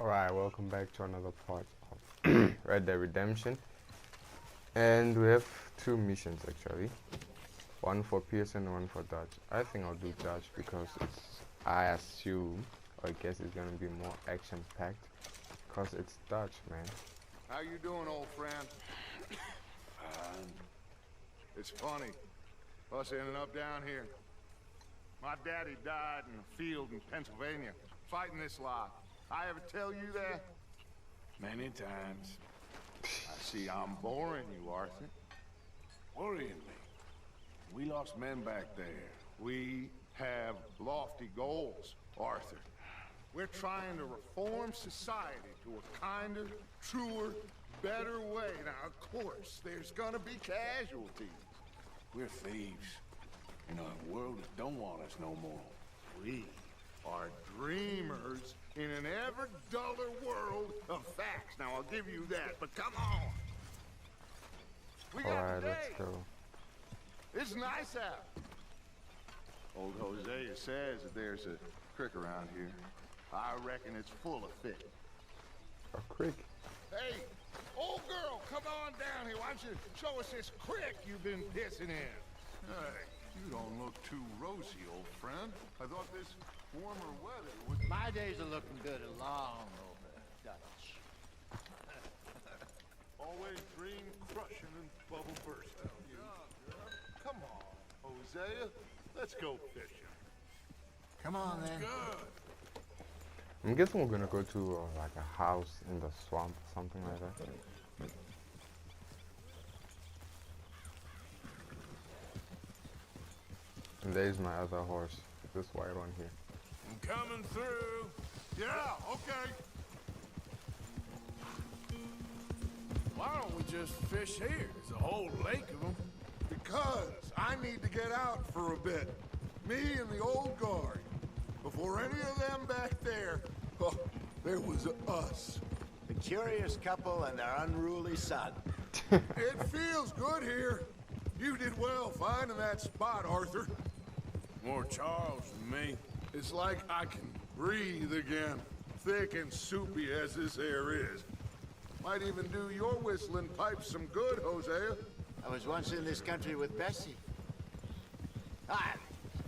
Alright, welcome back to another part of Red Dead Redemption. And we have two missions actually. One for Pearson and one for Dutch. I think I'll do Dutch because I assume, or I guess it's gonna be more action packed. Because it's Dutch, man. How you doing, old friend? It's funny, us ending up down here. My daddy died in a field in Pennsylvania, fighting this lot. I ever tell you that? Many times. I see I'm boring you, Arthur. Worryingly. We lost men back there. We have lofty goals, Arthur. We're trying to reform society to a kinder, truer, better way. Now, of course, there's gonna be casualties. We're thieves. In a world that don't want us no more. We are dreamers in an ever duller world of facts. Now, I'll give you that, but come on. We got Alright, the let's day. go. It's nice out. Old Hosea says that there's a creek around here. I reckon it's full of fish. A creek. Hey, old girl, come on down here. Why don't you show us this creek you've been pissing in? Hey, you don't look too rosy, old friend. I thought this warmer weather would... My days are looking good along over Dutch. Always dream crushing and bubble burst out you. Come on, Hosea. Let's go fishing. Come on, then. Good. I'm guessing we're gonna go to like a house in the swamp or something like that. And there's my other horse, this white one here. I'm coming through. Yeah, okay. Why don't we just fish here? There's a whole lake of them. Because I need to get out for a bit. Me and the old guard. Before any of them back there, oh, there was us. The curious couple and their unruly son. It feels good here. You did well finding that spot, Arthur. More Charles than me. It's like I can breathe again. Thick and soupy as this air is. Might even do your whistling pipes some good, Hosea. I was once in this country with Bessie. Ah,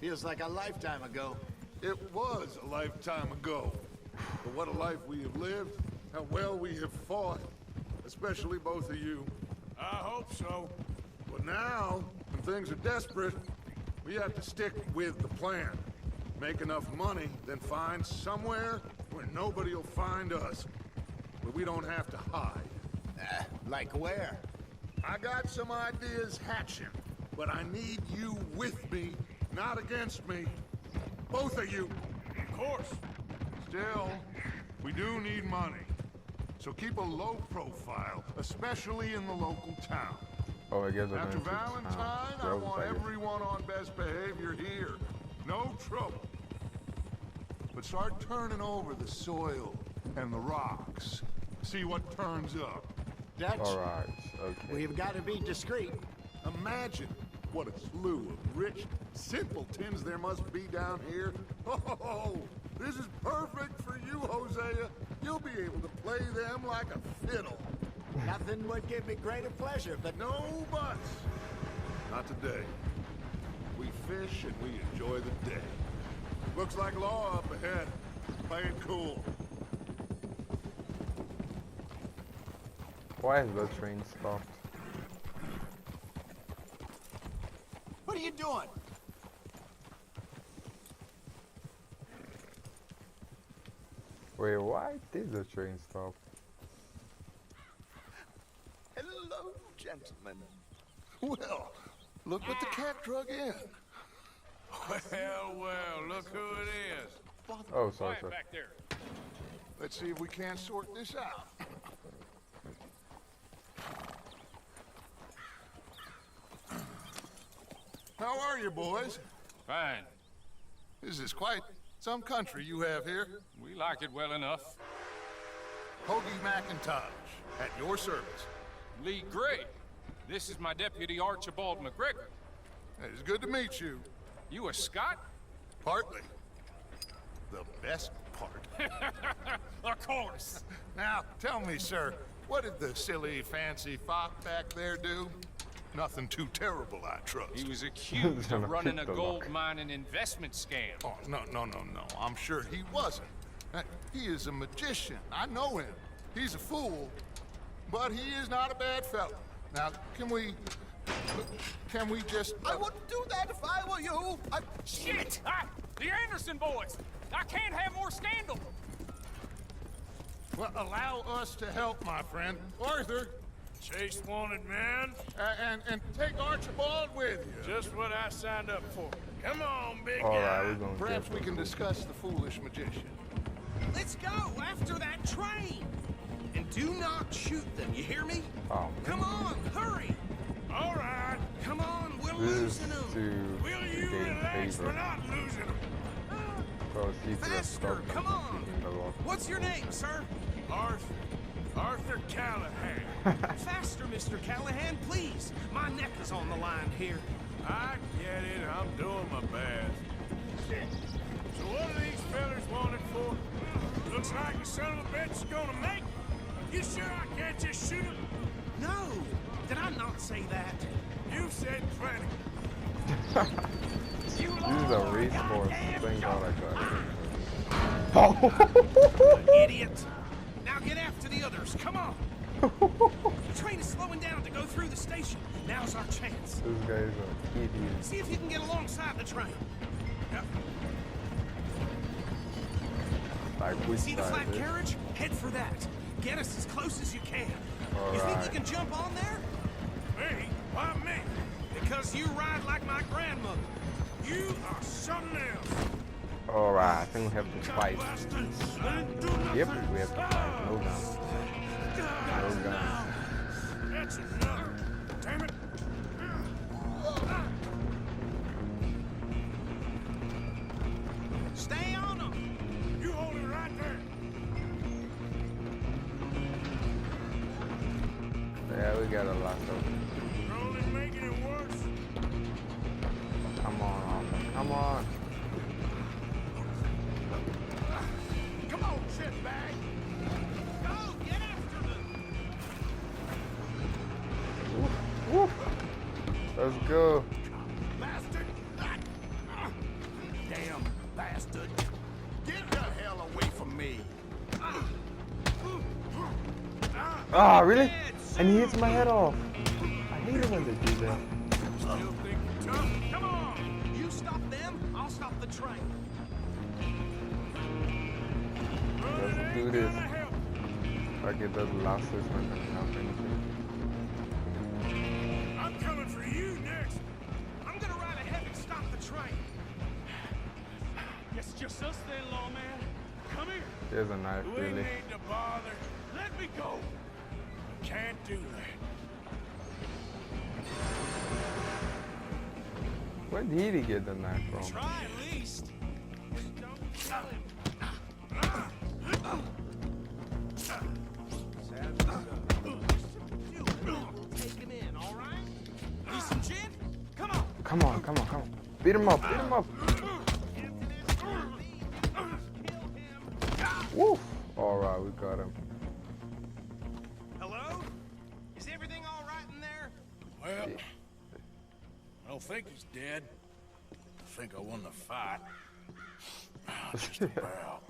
feels like a lifetime ago. It was a lifetime ago. But what a life we have lived. How well we have fought. Especially both of you. I hope so. But now, when things are desperate, we have to stick with the plan. Make enough money, then find somewhere where nobody will find us. Where we don't have to hide. Like where? I got some ideas hatching, but I need you with me, not against me. Both of you. Of course. Still, we do need money. So keep a low profile, especially in the local town. Oh, I guess I'm After going to Valentine, I Rhodes, want I guess. everyone on best behavior here. No trouble. But start turning over the soil and the rocks. See what turns up. Dutch, Alright, okay. we've got to be discreet. Imagine what a slew of rich simpletons there must be down here. Oh, this is perfect for you, Hosea. You'll be able to play them like a fiddle. Nothing would give me greater pleasure, but No buts. Not today. We fish and we enjoy the day. Looks like law up ahead. Play it cool. Why is the train stopped? what are you doing? Wait, why did the train stop? Hello, gentlemen. Well, look what the cat drug in. Well, look who it is. Oh, sorry, sorry. Back there. Let's see if we can't sort this out. How are you, boys? Fine. This is quite some country you have here. We like it well enough. Hoagie McIntosh, at your service. Lee Gray. This is my deputy Archibald McGregor. It's good to meet you. You a Scot? Partly. The best part. Of course. Now, tell me, sir, what did the silly, fancy fop back there do? Nothing too terrible, I trust. He was accused of running a Pick the gold lock. mine and investment scam. Oh, no. I'm sure he wasn't. He is a magician. I know him. He's a fool, but he is not a bad fellow. Now, can we just... I wouldn't do that if I were you. Shit! The Anderson boys! I can't have more scandal! Well, allow us to help, my friend. Arthur, Chase wanted man. and take Archibald with you. Just what I signed up for. Come on, big All guy. right, we're gonna Perhaps get we can this. discuss the foolish magician. Let's go after that train. And do not shoot them, you hear me? Oh, Come on, hurry. All right. Come on, we're this losing them. to Will you gain relax? We're favor. not losing them. So he could have Faster, stopped them come from on. picking the lock. What's your name, sir? Arthur Callahan. Faster, Mr. Callahan, please. My neck is on the line here. I get it. I'm doing my best. Shit. So what are these fellas wanted for? Looks like the son of a bitch is gonna make it. You sure I can't just shoot him? No, did I not say that? You said plenty. This is a race course. Thank God I got it. Idiot. Now get after the others, come on. The train is slowing down to go through the station. Now's our chance. This guy is an idiot. See if you can get alongside the train. Like, which See the side flat is it? carriage? Head for that. Get us as close as you can. You think Alright. you can jump on there? Me? Why me? Because you ride like my grandmother. You are something else. Alright, I think we have to fight. Bastards. I didn't do nothing. Yep, we have to fight. No guns. No guns. That's enough. Damn it. Stay on them. You hold it right there. Yeah, we got a lot of. You're only making it worse. Come on, Arthur. Come on. Come on, shitbag. Go, get after them. Woo. Let's go. Bastard. Damn bastard. Get the hell away from me. Ah, really? And he hits my head off. I hate it when they do that. Still think you're tough? Come on. You stop them, I'll stop the train. Let's do this. Like it does last this one and not anything. I'm coming for you next. I'm gonna ride ahead and stop the train. Guess it's just us then, lawman. Come here. There's a knife, We really. need to bother. Let me go. Can't do that. Where did he get the knife from? Try at least. Don't kill him. Take him in, all right? Need some gin? Come on. Come on, come on, come on. Beat him up, beat him up. Woo! Alright, we got him. Hello? Is everything all right in there? Well, I don't think he's dead. I think I won the fight. Just about.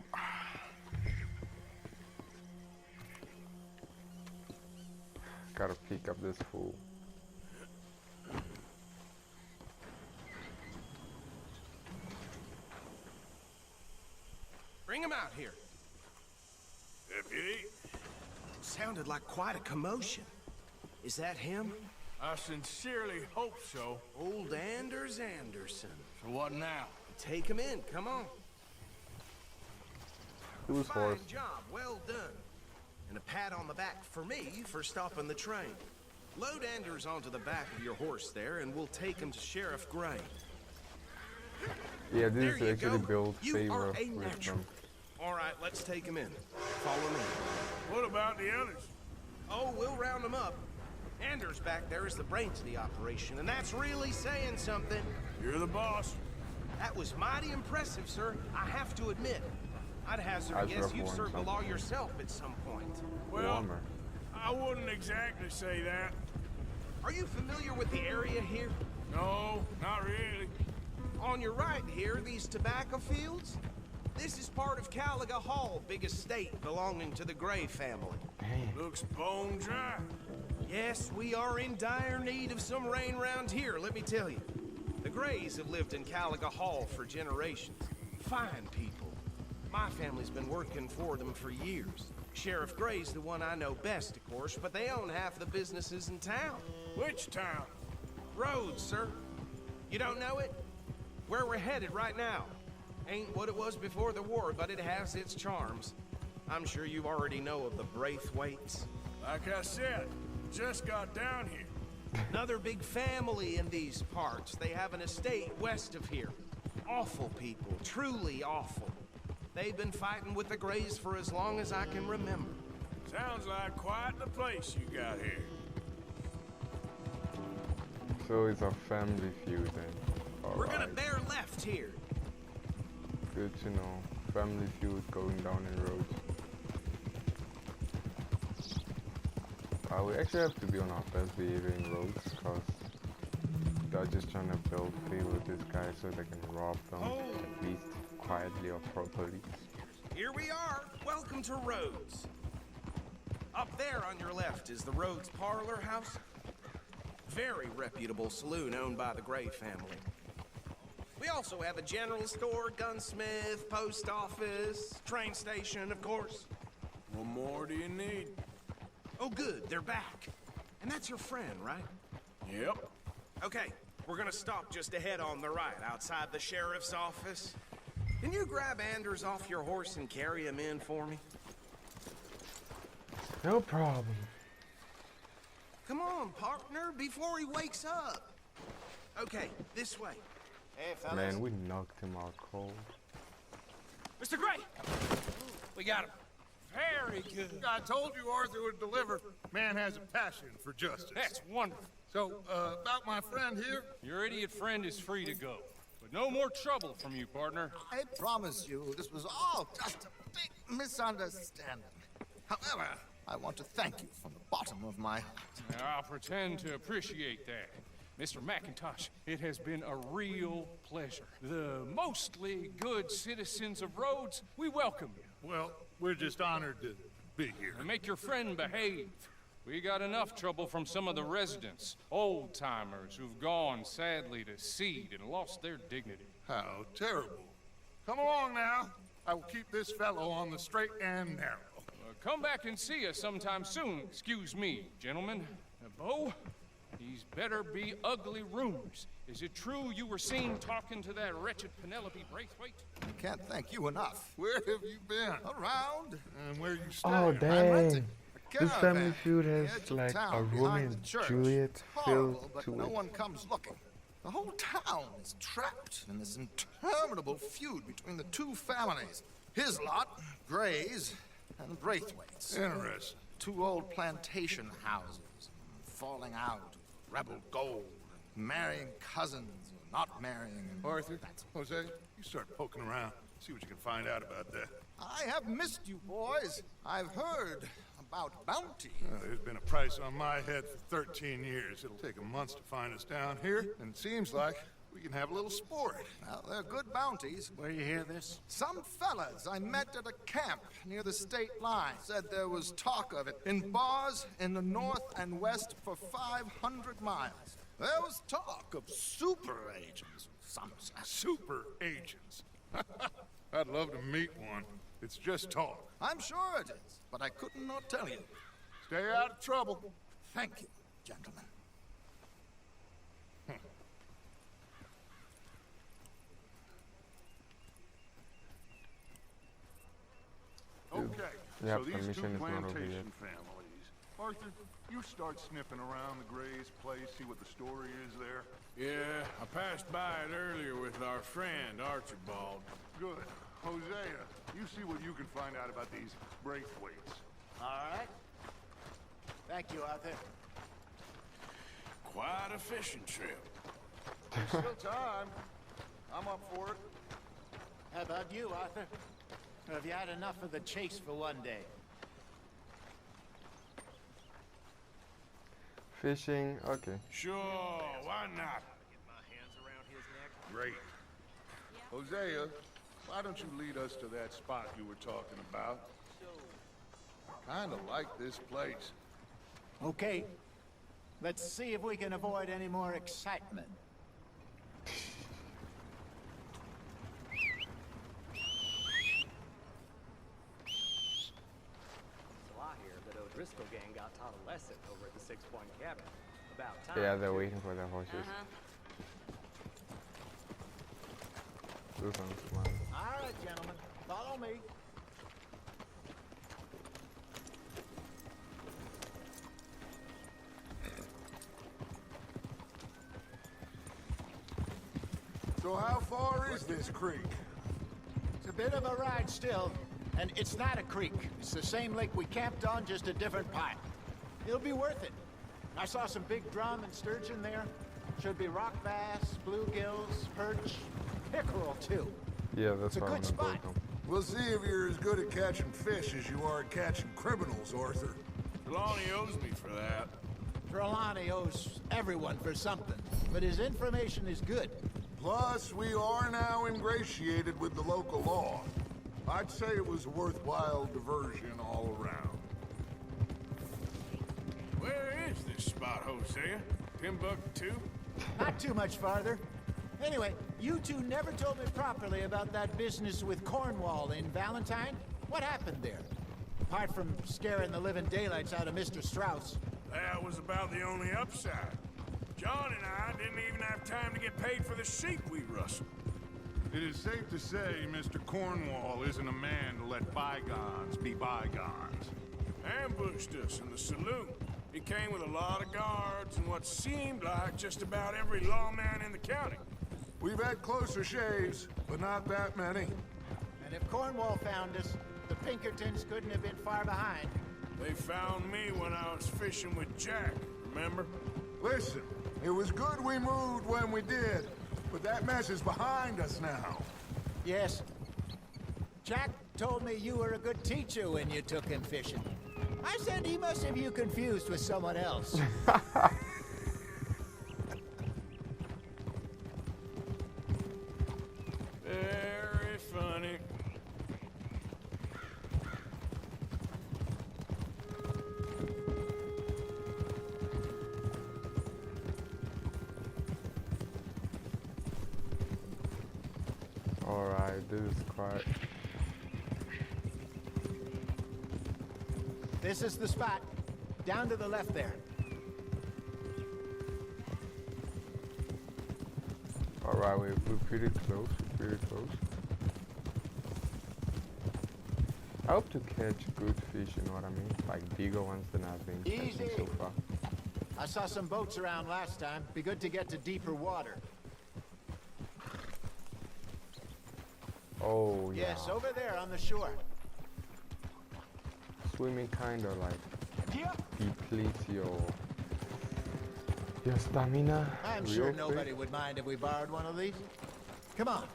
Gotta pick up this fool. Bring him out here. Deputy, Sounded like quite a commotion. Is that him? I sincerely hope so. Old Anders Anderson. So what now? Take him in, come on. Who's Fine horse? job, well done. And a pat on the back for me for stopping the train. Load Anders onto the back of your horse there, and we'll take him to Sheriff Gray. Yeah, There this you is actually go. build You favor are a with natural. them. All right, let's take him in. Follow me. What about the others? Oh, we'll round them up. Anders back there is the brains of the operation, and that's really saying something. You're the boss. That was mighty impressive, sir. I have to admit. I'd hazard a I'd guess you've want served the something law yourself at some point. Well, warmer. I wouldn't exactly say that. Are you familiar with the area here? No, not really. On your right here, these tobacco fields? This is part of Caliga Hall, big estate belonging to the Gray family. Looks bone dry. Yes, we are in dire need of some rain round here, let me tell you. The Grays have lived in Caliga Hall for generations. Fine people. My family's been working for them for years. Sheriff Gray's the one I know best, of course, but they own half the businesses in town. Which town? Rhodes, sir. You don't know it? Where we're headed right now. Ain't what it was before the war, but it has its charms. I'm sure you already know of the Braithwaites. Like I said, just got down here. Another big family in these parts. They have an estate west of here. Awful people, truly awful. They've been fighting with the Grays for as long as I can remember. Sounds like quite the place you got here. So it's a family feud then. We're gonna Alright. bear left here. Good to know. Family feud going down in Rhodes. We actually have to be on our best behavior in Rhodes because they're just trying to build favor with this guy so they can rob them at least quietly or properly. Here we are. Welcome to Rhodes. Up there on your left is the Rhodes Parlor House. Very reputable saloon owned by the Gray family. We also have a general store, gunsmith, post office, train station, of course. What more do you need? Oh, good, they're back. And that's your friend, right? Yep. Okay, we're gonna stop just ahead on the right, outside the sheriff's office. Can you grab Anders off your horse and carry him in for me? No problem. Come on, partner, before he wakes up. Okay, this way. Hey, fellas. Man, we knocked him out cold. Mr. Gray! We got him. Very good. I told you Arthur would deliver. Man has a passion for justice. That's wonderful. So, about my friend here, Your idiot friend is free to go. But no more trouble from you, partner. I promise you, this was all just a big misunderstanding. However, I want to thank you from the bottom of my heart. I'll pretend to appreciate that. Mr. McIntosh, it has been a real pleasure. The mostly good citizens of Rhodes, we welcome you. well, we're just honored to be here. And make your friend behave. We got enough trouble from some of the residents, old-timers who've gone, sadly, to seed and lost their dignity. How terrible. Come along now. I will keep this fellow on the straight and narrow. Come back and see us sometime soon. Excuse me, gentlemen. Bo, these better be ugly rumors. Is it true you were seen talking to that wretched Penelope Braithwaite? I can't thank you enough. Where have you been? Around. And where you staying? Oh I'm dang! renting a This caravan family feud on the has edge of like a town Romeo behind the and church. Juliet Horrible, feel but to no it. one comes looking. The whole town is trapped in this interminable feud between the two families. His lot, Gray's, and Braithwaite's. Interesting. Two old plantation houses, falling out, rebel gold, marrying cousins, or not marrying. And Arthur, Jose, you start poking around. See what you can find out about that. I have missed you, boys. I've heard about bounty. There's been a price on my head for 13 years. It'll take 'em months to find us down here, and it seems like we can have a little sport. Well, they're good bounties. Where you hear this? Some fellas I met at a camp near the state line said there was talk of it in bars in the north and west for 500 miles. There was talk of super agents, some said. Super agents. I'd love to meet one. It's just talk. I'm sure it is, but I couldn't not tell you. Stay out of trouble. Thank you, gentlemen. Okay, Yep, so the these two mission is not over plantation yet. families. Arthur, you start sniffing around the Gray's place, see what the story is there. Yeah, I passed by it earlier with our friend, Archibald. Good. Hosea, you see what you can find out about these Braithwaites. All right. Thank you, Arthur. Quite a fishing trip. Still time. I'm up for it. How about you, Arthur? Or have you had enough of the chase for one day? Fishing, okay. Sure, why not? Great. Hosea, why don't you lead us to that spot you were talking about? Kinda like this place. Okay. Let's see if we can avoid any more excitement. So I hear that O'Driscoll gang got taught a lesson over at the 6 Point Cabin. About time. Yeah, they're waiting for their horses. Do something smart. All right, gentlemen. Follow me. So how far is this creek? It's a bit of a ride still, and it's not a creek. It's the same lake we camped on, just a different pipe. It'll be worth it. I saw some big drum and sturgeon there. Should be rock bass, bluegills, perch, pickerel too. Yeah, that's It's a why I'm good gonna spot. build them. We'll see if you're as good at catching fish as you are at catching criminals, Arthur. Trelawney owes me for that. Trelawney owes everyone for something, but his information is good. Plus, we are now ingratiated with the local law. I'd say it was a worthwhile diversion all around. Where is this spot, Hosea? Timbuktu? Not too much farther. Anyway, you two never told me properly about that business with Cornwall in Valentine. What happened there? Apart from scaring the living daylights out of Mr. Strauss. That was about the only upside. John and I didn't even have time to get paid for the sheep we rustled. It is safe to say Mr. Cornwall isn't a man to let bygones be bygones. Ambushed us in the saloon. He came with a lot of guards and what seemed like just about every lawman in the county. We've had closer shaves, but not that many. And if Cornwall found us, the Pinkertons couldn't have been far behind. They found me when I was fishing with Jack, remember? Listen, it was good we moved when we did, but that mess is behind us now. Yes. Jack told me you were a good teacher when you took him fishing. I said he must have you confused with someone else. Very funny. Alright, this is quite... This is the spot. Down to the left there. Alright, we're pretty close, I hope to catch good fish, you know what I mean? Like bigger ones than I've been catching Easy. so far. I saw some boats around last time. Be good to get to deeper water. Oh, yeah. Yes, over there on the shore. Swimming kinda like Yep. depletes your stamina. I'm real sure quick. nobody would mind if we borrowed one of these. Come on.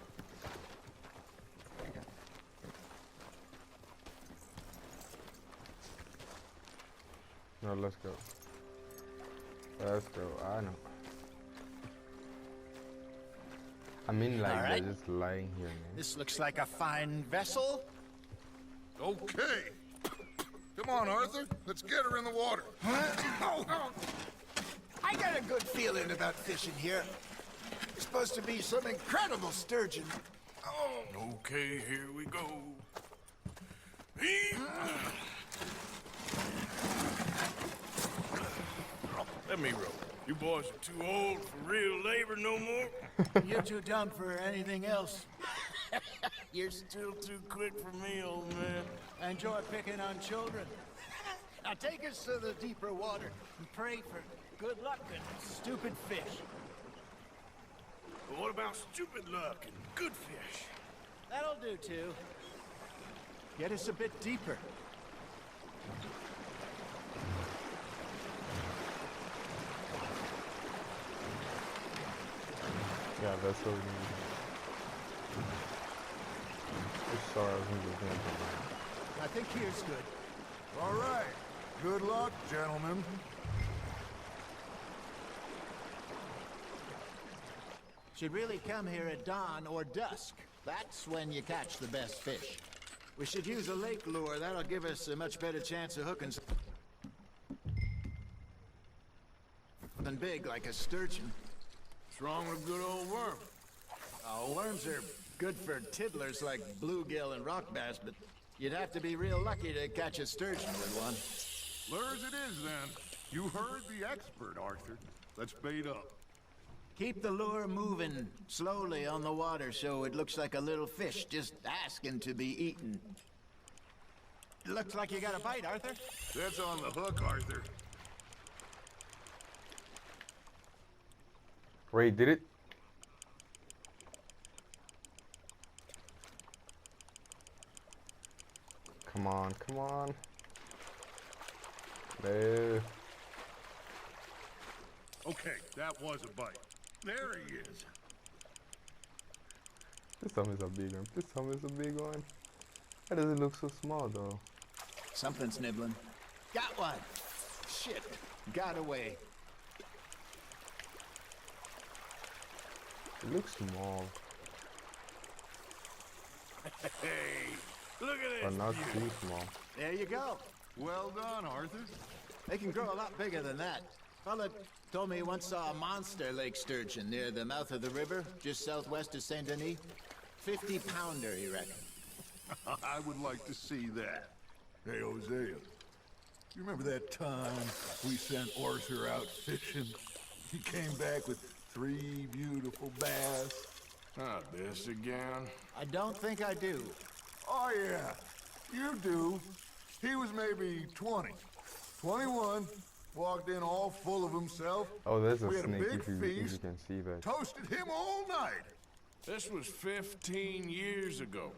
No, let's go. Let's go. I know. I mean, like, All right. they're just lying here, man. This looks like a fine vessel. Okay. Come on, Arthur. Let's get her in the water. I got a good feeling about fishing here. It's supposed to be some incredible sturgeon. Oh, Okay, here we go. Let me roll. You boys are too old for real labor no more. You're too dumb for anything else. You're still too quick for me, old man. I enjoy picking on children. Now take us to the deeper water and pray for good luck and stupid fish. But what about stupid luck and good fish? That'll do too. Get us a bit deeper. Yeah, that's what we need. There's thought I was going to do something. I think here's good. All right. Good luck, gentlemen. Should really come here at dawn or dusk. That's when you catch the best fish. We should use a lake lure. That'll give us a much better chance of hooking something big like a sturgeon. What's wrong with good old worm? Oh, worms are good for tiddlers like bluegill and rock bass, but you'd have to be real lucky to catch a sturgeon with one. Lures it is, then. You heard the expert, Arthur. Let's bait up. Keep the lure moving slowly on the water so it looks like a little fish just asking to be eaten. It looks like you got a bite, Arthur. That's on the hook, Arthur. Ray did it. Come on, come on. No. Okay, that was a bite. There he is. This one is a big one. This one is a big one. Why does it look so small though? Something's nibbling. Got one. Shit. Got away. It looks small, Hey, look at but this. not too small. There you go. Well done, Arthur. They can grow a lot bigger than that. Fella told me he once saw a monster lake sturgeon near the mouth of the river, just southwest of Saint Denis. 50-pounder, he reckoned. I would like to see that. Hey, Hosea. You remember that time we sent Arthur out fishing? He came back with 3 beautiful bass. Not this again. I don't think I do. Oh, yeah. You do. He was maybe 20. 21. Walked in all full of himself. Oh, there's a We had a snake big if you feast. can see that. Toasted him all night. This was 15 years ago.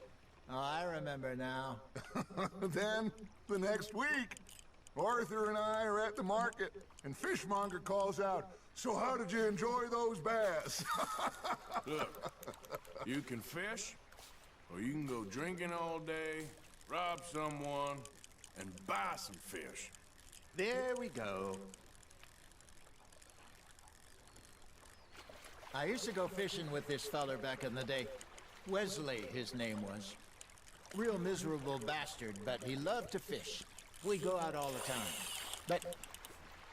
Oh, I remember now. Then, the next week, Arthur and I are at the market, and Fishmonger calls out, "So how did you enjoy those bass?" Look, you can fish, or you can go drinking all day, rob someone, and buy some fish. There we go. I used to go fishing with this feller back in the day. Wesley, his name was. Real miserable bastard, but he loved to fish. We'd go out all the time. But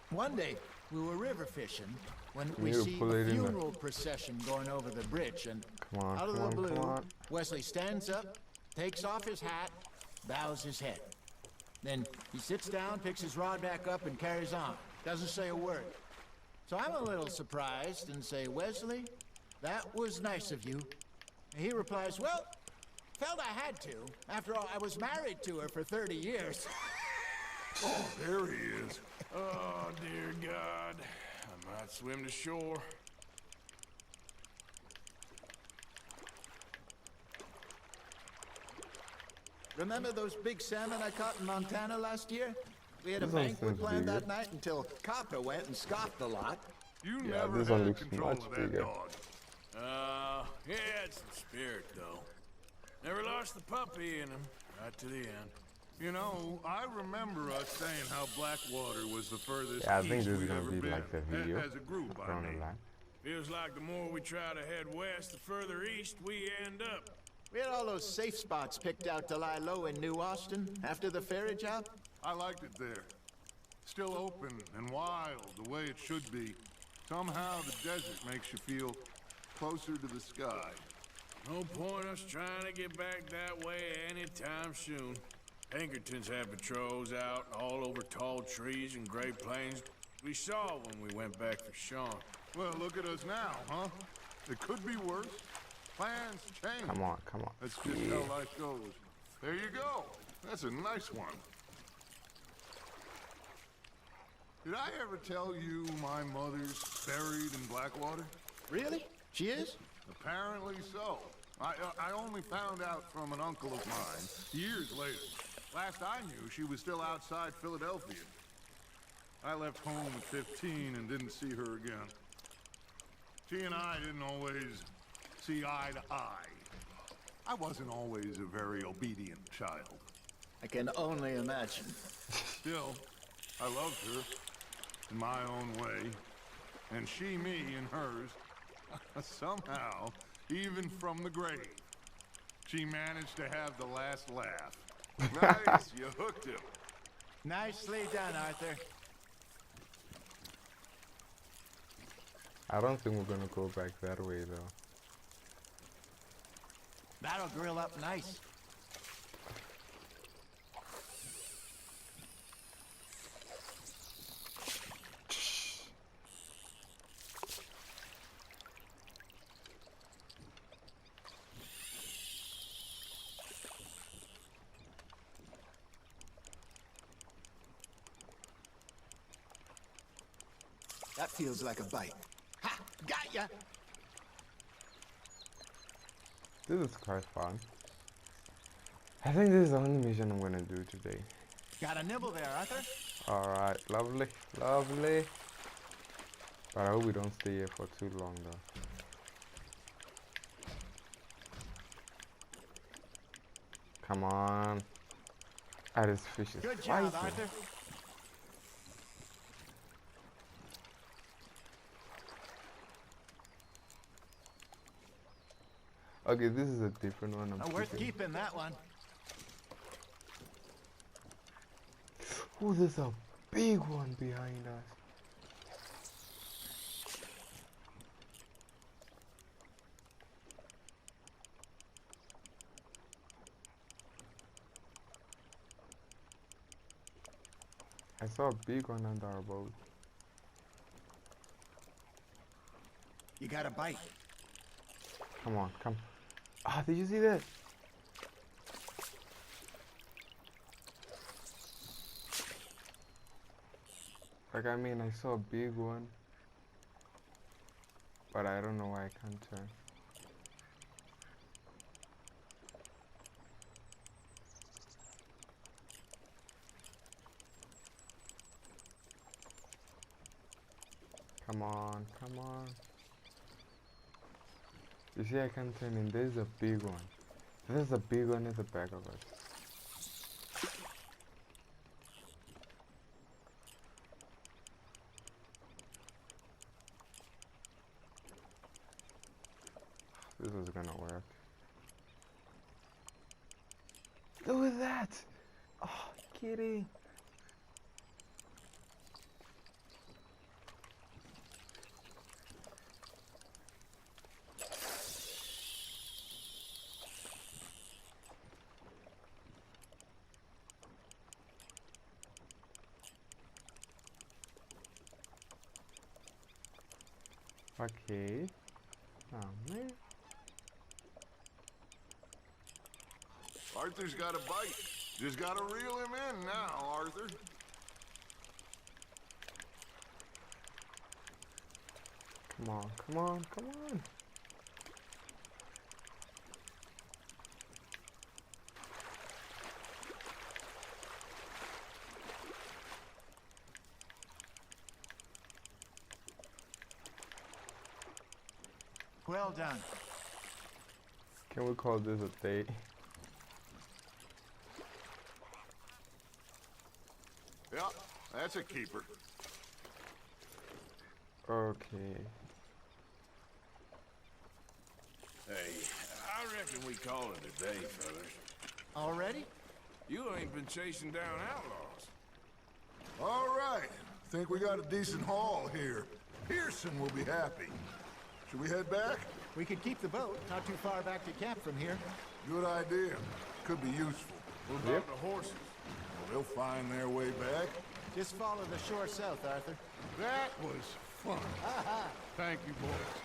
one day, we were river fishing when we You see pull a it in there. funeral procession going over the bridge, and Come on, out of come the on, blue, come on. Wesley stands up, takes off his hat, bows his head. Then he sits down, picks his rod back up, and carries on. Doesn't say a word. So I'm a little surprised and say, "Wesley, that was nice of you." And he replies, "Well, felt I had to. After all, I was married to her for 30 years. Oh, there he is. Oh, dear God. I might swim to shore. Remember those big salmon I caught in Montana last year? We had a This one banquet seems planned bigger. that night until Copper went and scoffed a lot. You Yeah, never this one had looks control much of that bigger. dog. He had some spirit, though. Never lost the puppy in him, right to the end. You know, I remember us saying how Blackwater was the furthest Yeah, I think east this is we'd gonna ever be been. like the video As a group, I down the mean. line. Feels like the more we try to head west, the further east we end up. We had all those safe spots picked out to lie low in New Austin after the ferry job. I liked it there. Still open and wild, the way it should be. Somehow the desert makes you feel closer to the sky. No point us trying to get back that way anytime soon. Pinkertons had patrols out all over tall trees and Great Plains. We saw when we went back for Sean. Well, look at us now, huh? It could be worse. Plans change. Come on, come on. That's just Yeah. how life goes. There you go. That's a nice one. Did I ever tell you my mother's buried in Blackwater? Really? She is? Apparently so. I only found out from an uncle of mine years later. Last I knew, she was still outside Philadelphia. I left home at 15 and didn't see her again. She and I didn't always see eye to eye. I wasn't always a very obedient child. I can only imagine. Still, I loved her in my own way, and she me in hers. Somehow, even from the grave, she managed to have the last laugh. Nice, you hooked him. Nicely done, Arthur. I don't think we're gonna go back that way though. That'll grill up nice. That feels like a bite. Ha! Got ya! This is quite fun. I think this is the only mission I'm gonna do today. Got a nibble there, Arthur? Alright, lovely, lovely. But I hope we don't stay here for too long though. Come on. Ah, this fish is Good job, fighting. Arthur. Okay, this is a different one. I'm Worth keeping. keeping that one. Oh, there's a big one behind us. I saw a big one under our boat. You got a bite. Come on, come. Ah, did you see that? Like, I mean, I saw a big one. But I don't know why I can't turn. Come on, come on. You see, I can turn in. There's a big one. There's a big one at the back of us. This is gonna work. Look at that! Oh, kidding. Okay. Oh man. Arthur's got a bite. Just gotta reel him in now, Arthur. Come on, come on, come on. Well done. Can we call this a day? Yeah, that's a keeper. Okay. Hey, I reckon we call it a day, fellas. Already? You ain't been chasing down outlaws. All right. Think we got a decent haul here. Pearson will be happy. Should we head back? We could keep the boat, not too far back to camp from here. Good idea. Could be useful. What about the horses? They'll find their way back. Just follow the shore south, Arthur. That was fun. Thank you, boys.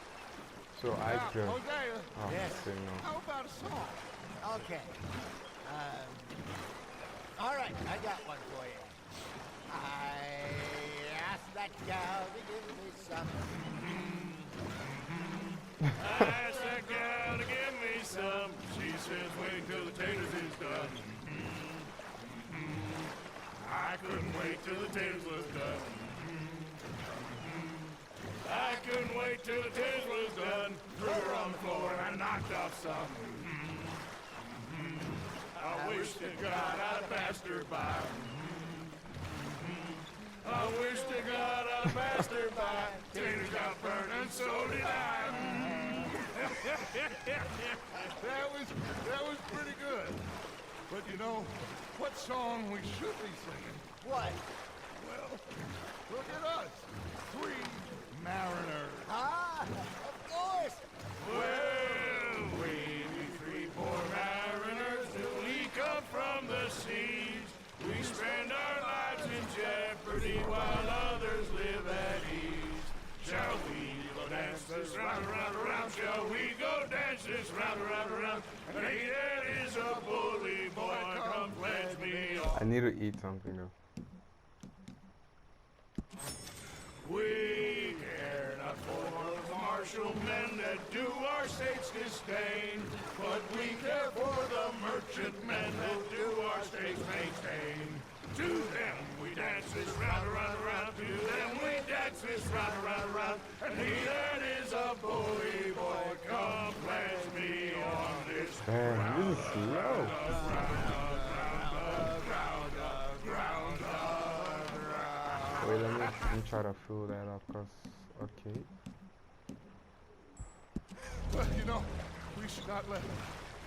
So I just. Hosea, Oh, Yes. didn't know. how about a song? Okay. All right, I got one for you. I asked that gal to give me some. I asked that gal to give me some. She says, wait till the taters is done. I couldn't wait till the taters was done. I couldn't wait till the taters was done. Threw her on the floor and I knocked off some. I wish to God I'd passed her by. I wish to God I'd passed her by. Taters got burned and so did I. That was pretty good. But you know, what song we should be singing? What? Well, look at us. 3 mariners. Ah, of course. Well, we be 3 poor mariners till we come from the seas. We spend our lives in jeopardy while others live at ease. Shall we go dance this round, around, around? Shall we go dance this round, around, around? And he that is a bully boy, come pledge me on. I need to eat something though. We care not for the martial men that do our state's disdain, but we care for the merchant men that do our state's maintain. To them we dance this round, around, around. To them we dance this round, around, around. And he that is a bully boy, come pledge me on this Damn, this is slow. Wait, let me try to fill that up, cause okay. Well, you know, we should not let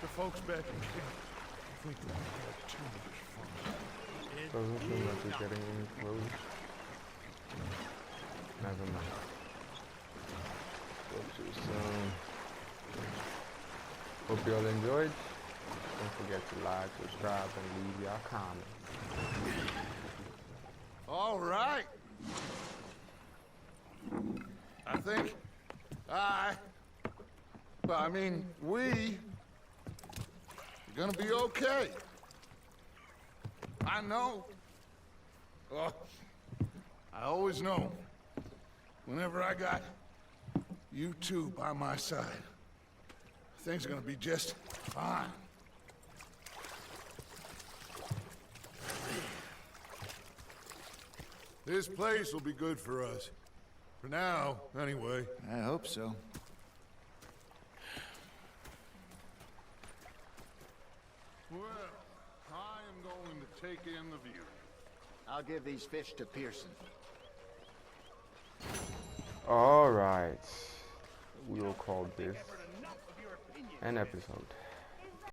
the folks back in camp think that we have too much fun. Doesn't seem like we're getting any close. Never mind. Go to some. Hope you all enjoyed. Don't forget to like, subscribe, and leave your comments. All right. I think we are gonna be okay. I know. Oh, I always know. Whenever I got you two by my side, things are gonna be just fine. This place will be good for us. For now, anyway. I hope so. Well, I am going to take in the view. I'll give these fish to Pearson. Alright. We will call this an episode.